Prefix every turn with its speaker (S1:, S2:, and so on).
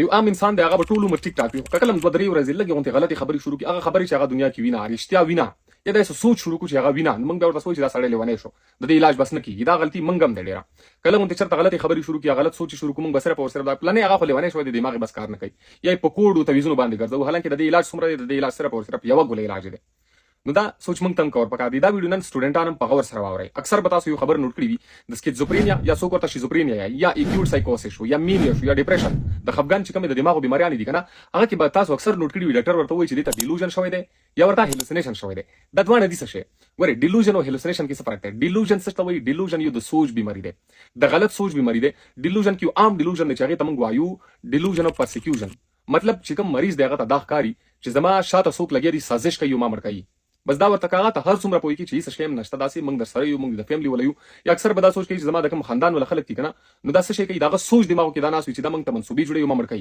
S1: یو عام انسان دی هغه ټول عمر ټیک ټاک وي، کله هم 2-3 ورځې لږه غونډه غلطي خبرې شروع کی، هغه خبرې چې هغه دنیا کې وینا رښتیا وینا یا داسې سوچ شروع کو چې هغه وینا، موږ دا ورته سوچ دا سړی لیونی شو، د دې علاج بس نه کیږي، دا غلطي موږ هم دی ډیره. کله مونږ چرته غلطي خبرې شروع کی، غلط سوچ شروع کوم، موږ بس صرف دا پلان هغه خو لیونی شو، د دماغ بس کار نه کوي، یا په کوډ او تویزونو باندې ګرځو، حالانکه د دې علاج څومره دی، د دې علاج صرف یو غوله علاج دی. نو دا سوچ مونږ تم کور پکار دي. دا ویډیو نن سټوډنټان هم په غور سره واوري. اکثر به تاسو یو خبر نوٹ کړی وي د سکیزوفرینیا یا څوک ورته شیزوفرینیا یا ایکیوټ سایکوسس شو یا مینیا شو یا ډیپریشن د خفګان چې کوم د دماغو بیماریان دي کنه، هغه کې به تاسو اکثر نوٹ کړی وي ډاکټر ورته وایي چې دته ډیلوژن شوی دی یا ورته هلوسینیشن شوی دی. دا دوه نه دي څه شي. ګوره ډیلوژن او هلوسینیشن کې څه فرق دی؟ ډیلوژن څه ته وایي؟ ډیلوژن یو د سوچ بیماری دی، د غلط سوچ بیماری دی. ډیلوژن کې عام ډیلوژن چې هغه ته موږ وایو ډیلوژن اف پرسیکیوشن، مطلب چې کوم مریض دی هغه ته دا ښکاري چې زما شاته څوک لګیا دي، سازش کوي، ما مړ کوي. بس دا ورته کاغه ته هر څومره پوي کی چې څه شی هم نشته، داسې موږ در سره یو، موږ د فیملی ولا یو، یا اکثر به دا سوچ کوي چې زما د کوم خاندان ولا خلک دي کنه، نو دا څه شي کوي، دا سوچ دماغو کې دا ناس وي چې دا موږ ته منسوبي جوړي او ما مړ کوي.